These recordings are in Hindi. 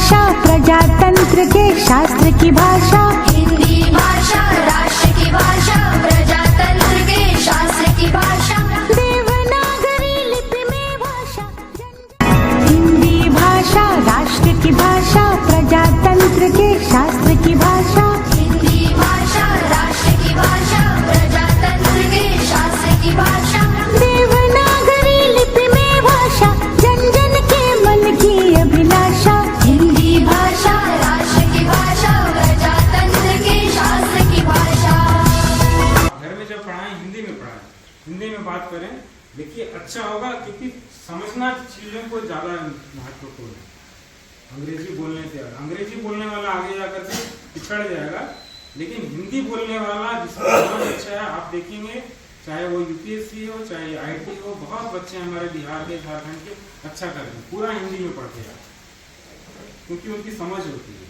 भाषा प्रजातंत्र के शास्त्र की भाषा, हिंदी भाषा राष्ट्र की भाषा, प्रजातंत्र के शास्त्र की भाषा, देवनागरी लिपि में भाषा। हिंदी भाषा राष्ट्र की भाषा, प्रजातंत्र के शास्त्र की भाषा, हिंदी भाषा राष्ट्र की भाषा, प्रजातंत्र के शास्त्र की भाषा, देवनागरी लिपि में भाषा, जन जन के मन की अभिलाषा। हिंदी भाषा राष्ट्र की भाषा, प्रजातंत्र के शास्त्र की भाषा। घर में जब पढ़ाएं हिंदी में पढ़ाएं, हिंदी में बात करें, देखिए अच्छा होगा, क्योंकि समझना चीजों को ज्यादा महत्वपूर्ण है। अंग्रेजी बोलने से अंग्रेजी बोलने वाला आगे जाकर के पिछड़ जाएगा, लेकिन हिंदी बोलने वाला जिसका समझ अच्छा है, आप देखेंगे चाहे वो यूपीएससी हो चाहे आईटी हो, बहुत बच्चे हमारे बिहार के झारखंड के अच्छा कर रहे हैं, पूरा हिंदी में पढ़ते हैं, क्योंकि उनकी समझ होती है,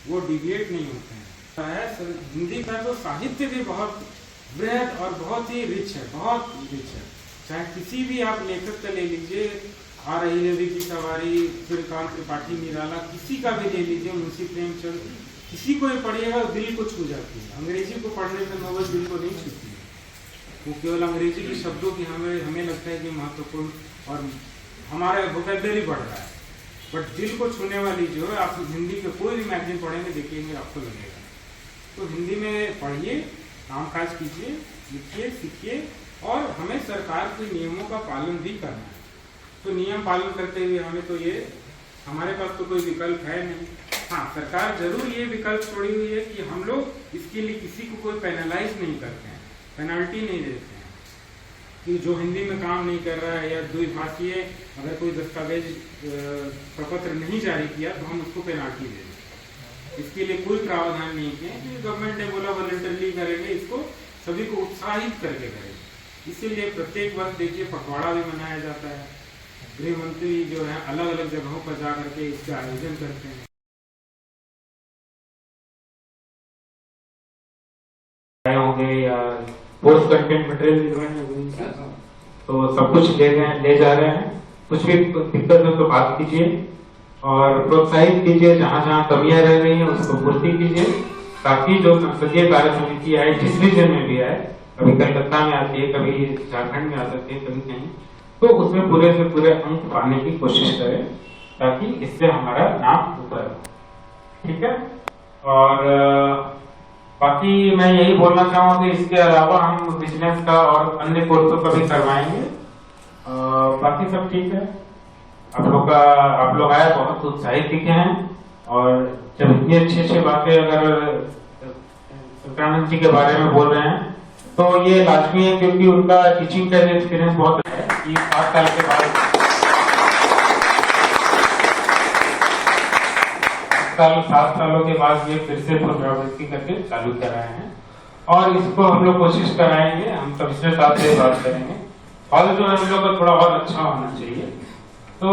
वो डिविएट नहीं होते हैं। हिंदी का तो साहित्य भी बहुत वृहद और बहुत ही रिच है, बहुत रिच है। चाहे किसी भी आप लेखक का ले लीजिए, आ रही रवि की सवारी, सूर्यकांत त्रिपाठी निराला, किसी का भी ले लीजिए, मुंशी प्रेमचंद, किसी को भी पढ़िएगा दिल को छू जाती है। अंग्रेजी को पढ़ने से नॉवेल दिल को नहीं छूती है, वो केवल अंग्रेजी के शब्दों की हमें लगता है कि महत्वपूर्ण और हमारा वोकैबुलरी बढ़ रहा है, बट दिल को छूने वाली जो है, आप हिंदी के कोई भी मैगजीन पढ़ेंगे देखेंगे आपको लगेगा। तो हिंदी में पढ़िए, काम काज कीजिए, लिखिए, सीखिए, और हमें सरकार के नियमों का पालन भी करना है। तो नियम पालन करते हुए हमें तो ये, हमारे पास तो कोई विकल्प है नहीं। हाँ, सरकार जरूर ये विकल्प छोड़ी हुई है कि हम लोग इसके लिए किसी को कोई पेनलाइज नहीं करते हैं, पेनल्टी नहीं देते हैं कि जो हिंदी में काम नहीं कर रहा है या द्विभाषीय अगर कोई दस्तावेज प्रपत्र नहीं जारी किया तो हम उसको पेनल्टी दे दें। इसके लिए कोई प्रावधान नहीं किया, क्योंकि गवर्नमेंट ने बोला वॉलंटरली करेंगे, इसको सभी को उत्साहित करके करेंगे। इसीलिए प्रत्येक वर्ष देखिए पखवाड़ा भी मनाया जाता है, गृह मंत्री जो है अलग अलग जगहों पर जा करके इसका आयोजन करते हैं। होंगे या पोस्ट कंटेंट मटेरियल तो सब कुछ ले जा रहे हैं। कुछ भी दिक्कत हो तो बात कीजिए और प्रोत्साहित कीजिए, जहाँ जहाँ कमियां रह रही हैं उसको पूर्ति कीजिए, ताकि जो संसदीय कार्य समिति आए, जिस रीजन में भी आए, कभी कलकत्ता में आती है, कभी झारखंड में आ सकती है, कभी कहीं, तो उसमें पूरे से पूरे अंक पाने की कोशिश करें, ताकि इससे हमारा नाम ऊपर। ठीक है, और बाकी मैं यही बोलना चाहूँगा कि इसके अलावा हम बिजनेस का और अन्य कोर्सों का भी करवाएंगे। बाकी सब ठीक है। आप लोग आए, बहुत उत्साहित दिखे हैं, और जब इतनी अच्छी बातें अगर संक्रांत जी के बारे में बोल रहे हैं तो ये लाजमी है, क्योंकि उनका टीचिंग का एक्सपीरियंस बहुत है कि 7 साल के बाद 7 सालों के बाद ये फिर से पुनरावृत्ति करके चालू कर रहे हैं, और इसको हम लोग कोशिश कराएंगे। हम कमिश्नर साहब से बात करेंगे, और जो हम लोग का थोड़ा और अच्छा होना चाहिए, तो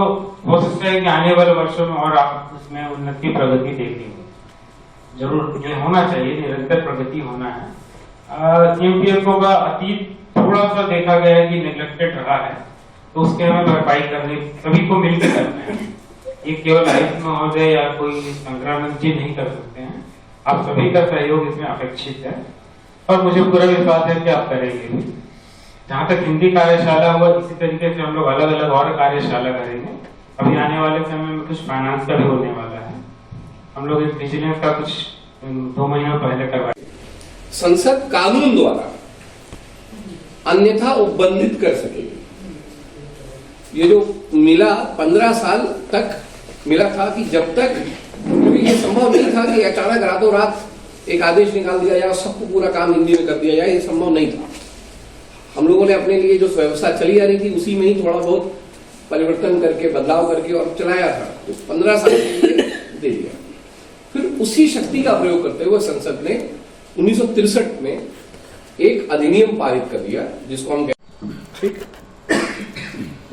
हो सकता है कि आने वाले वर्षों में और आप उसमें उन्नति प्रगति देखेंगे। जरूर ये होना चाहिए, निरंतर प्रगति होना है। सीएमपीएफओ का अतीत थोड़ा सा देखा गया है कि नेग्लेक्टेड रहा है, तो उसके हमें भरपाई करनी सभी को मिलकर करना है। ये केवल आयुष महोदय या कोई संक्रांत जी नहीं कर सकते हैं, आप सभी का सहयोग इसमें अपेक्षित है, और मुझे पूरा विश्वास है कि आप करेंगे। जहाँ तक हिंदी कार्यशाला हुआ, इसी तरीके से हम लोग अलग अलग और कार्यशाला करेंगे। अभी आने वाले समय में कुछ फाइनेंस का भी होने वाला है, हम लोग इस बिजनेस का कुछ 2 महीने पहले करवाए। संसद कानून द्वारा अन्यथा उपबंधित कर सकेगी। ये जो मिला 15 साल तक मिला था कि जब तक, क्योंकि ये संभव नहीं था कि अचानक रातों रात एक आदेश निकाल दिया जाए और सबको पूरा काम हिंदी में कर दिया जाए, ये संभव नहीं था। हम लोगों ने अपने लिए जो व्यवस्था चली आ रही थी उसी में ही थोड़ा बहुत परिवर्तन करके, बदलाव करके और चलाया था, तो 15 साल के लिए दे दिया। फिर उसी शक्ति का प्रयोग करते हुए संसद ने 1963 में एक अधिनियम पारित कर दिया, जिसको हम ठीक,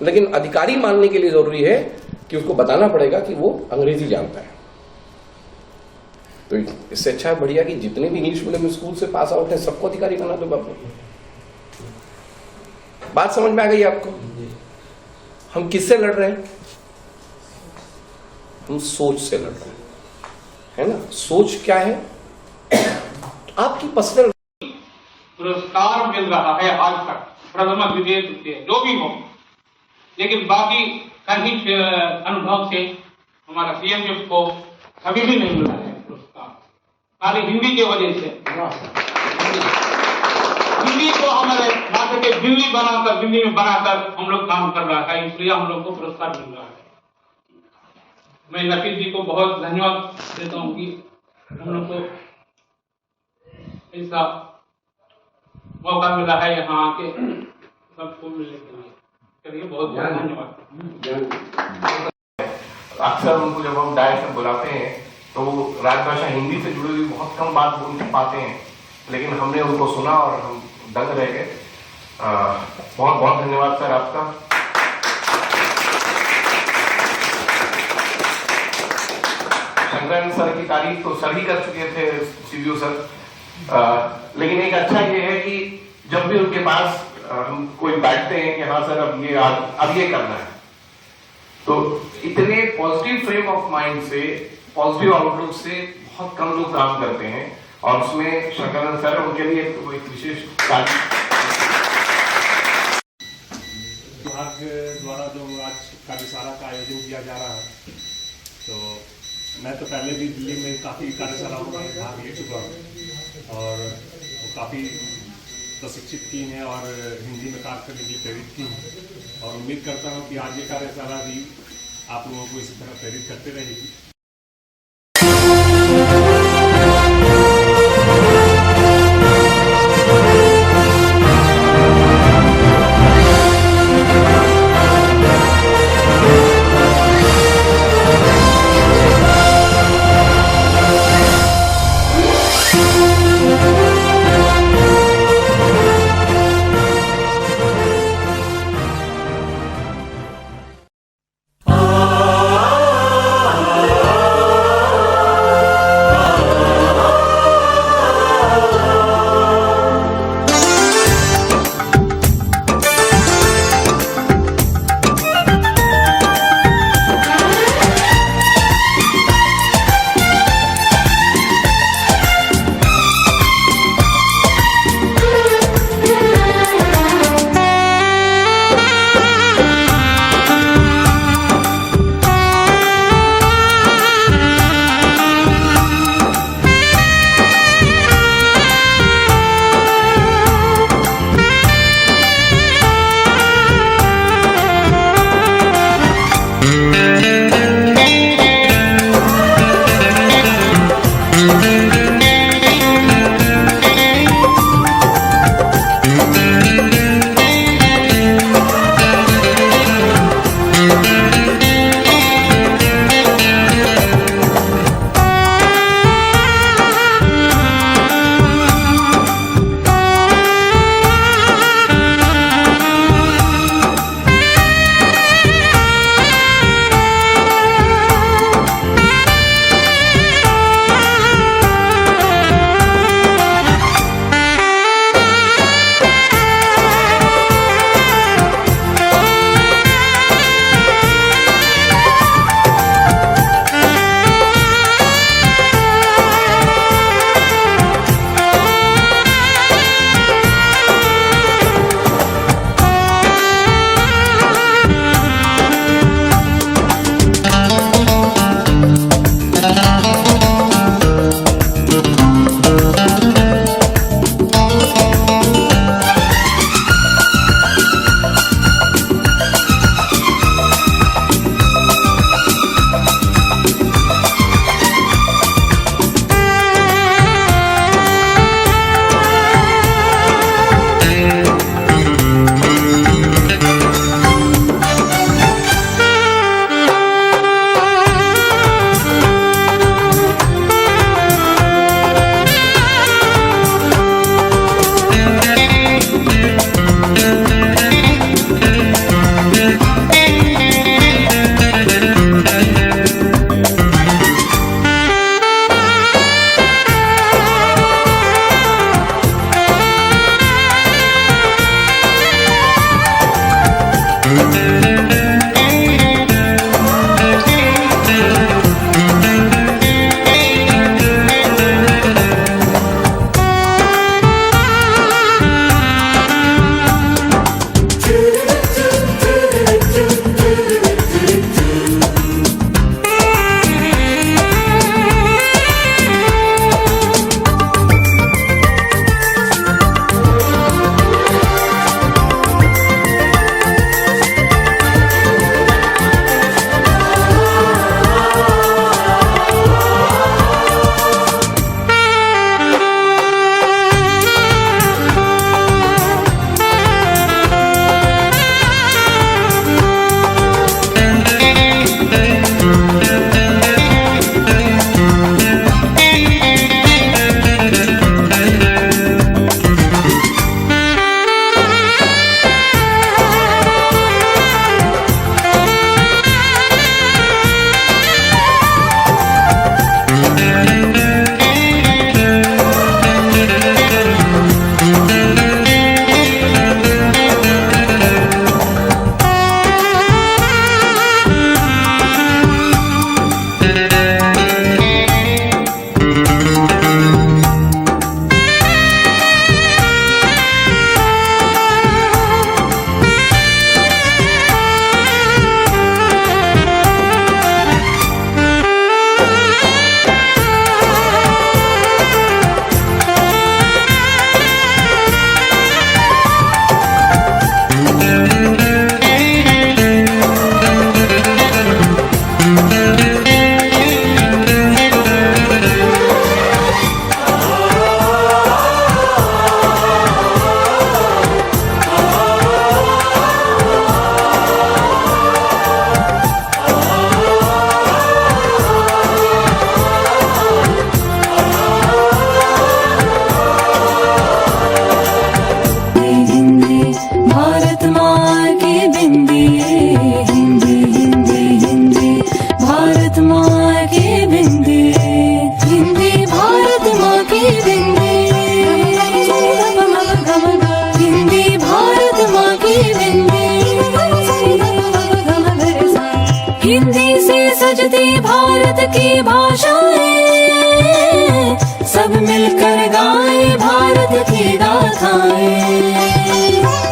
लेकिन अधिकारी मानने के लिए जरूरी है कि उसको बताना पड़ेगा कि वो अंग्रेजी जानता है। तो इससे अच्छा बढ़िया कि जितने भी इंग्लिश मीडियम स्कूल से पास आउट है सबको अधिकारी बना दो बापू। बात समझ में आ गई आपको? हम किससे लड़ रहे हैं? हम सोच से लड़ रहे हैं, है ना? सोच क्या है? आपकी पर्सनल पुरस्कार मिल रहा है आज तक, प्रथम द्वितीय तृतीय जो भी हो, लेकिन बाकी कहीं अनुभव से हमारा सीएमएफ को कभी भी नहीं मिला है पुरस्कार, खाली हिंदी की वजह से। हिंदी को हमारे भाषा के दिल्ली में बनाकर हम लोग काम कर रहा है, इसलिए हम लोग को पुरस्कार मिल रहा है। मैं नफीस जी को बहुत धन्यवाद देता हूँ कि हम लोग को ऐसा मौका मिला है यहाँ आके सबको मिलने के लिए। चलिए बहुत बहुत धन्यवाद। अक्सर उनको जब हम डायरेक्ट में बुलाते हैं तो वो राजभाषा हिंदी से जुड़ी हुई बहुत कम बात बोल पाते हैं, लेकिन हमने उनको सुना और हम दंग रह गए। बहुत बहुत धन्यवाद सर आपका। शंकरन सर की तारीफ तो सभी कर चुके थे, सीवीओ सर, लेकिन एक अच्छा ये है कि जब भी उनके पास हम कोई बैठते हैं कि हाँ सर अब ये करना है, तो इतने पॉजिटिव फ्रेम ऑफ माइंड से, पॉजिटिव आउटलुक से बहुत कम लोग काम करते हैं, और उसमें शंकरन सर उनके लिए एक विशेष विभाग द्वारा जो आज कार्यशाला का आयोजन किया जा रहा है, तो मैं तो पहले भी दिल्ली में काफ़ी कार्यशालाओं में भाग ले चुका हूँ और काफ़ी प्रशिक्षित की हैं और हिंदी में कार्य करने के लिए प्रेरित की हैं, और उम्मीद करता हूँ कि आज ये कार्यशाला भी आप लोगों को इसी तरह प्रेरित करते रहेगी। की भाषाएं, सब मिलकर गाए भारत की गाथाएं।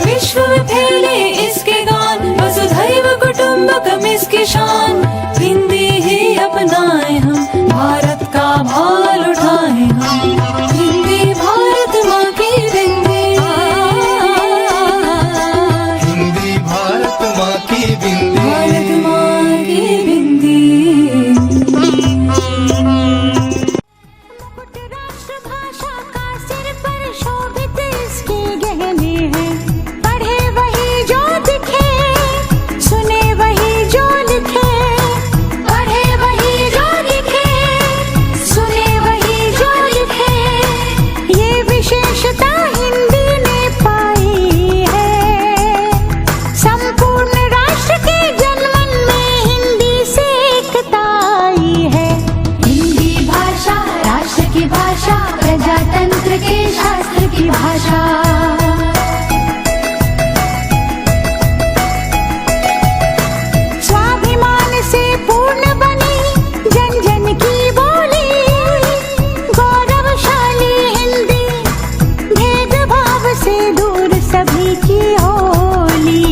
विश्व में फैले इसके गान, वसुधैव कुटुंबकम इसकी शान। हिंदी ही अपनाए हम, भारत का भार उठाए हम। हिंदी भारत माँ की बिंदी, हिंदी भारत माँ की बिंदी, भारत माँ की बिंदी। मुकुट राष्ट्रभाषा का सिर पर शोभित इसके गहने हैं। पढ़े वही जो दिखे, सुने वही जो लिखे। पढ़े वही जो लिखे, सुने वही जो लिखे। ये विशेषता हिंदी ने पाई है। संपूर्ण राष्ट्र के जनमन में हिंदी से एकता आई है। हिंदी भाषा राष्ट्र की भाषा, प्रजातंत्र के शास्त्र की भाषा। स्वाभिमान से पूर्ण बनी जन जन की बोली। गौरवशाली हिंदी, भेदभाव से दूर सभी की होली।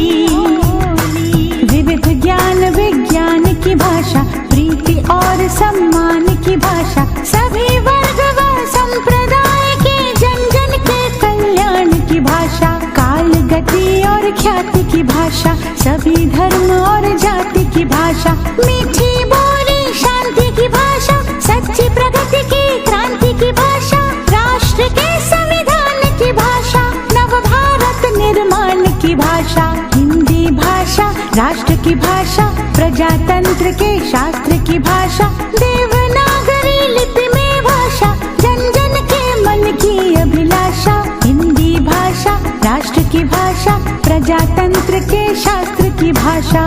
विविध ज्ञान विज्ञान की भाषा, प्रीति और सम्मान की भाषा। सभी वर्ग व संप्रदाय के जन जन के कल्याण की भाषा। काल गति और ख्याति की भाषा, सभी धर्म और जाति की भाषा। मीठी बोली शांति की भाषा, सच्ची प्रगति की क्रांति की भाषा। राष्ट्र के संविधान की भाषा, नव भारत निर्माण की भाषा। हिंदी भाषा राष्ट्र की भाषा, प्रजातंत्र के शास्त्र की भाषा। देवनागरी लिपि में भाषा, जन जन के मन की अभिलाषा। हिंदी भाषा राष्ट्र की भाषा, प्रजातंत्र के शास्त्र की भाषा।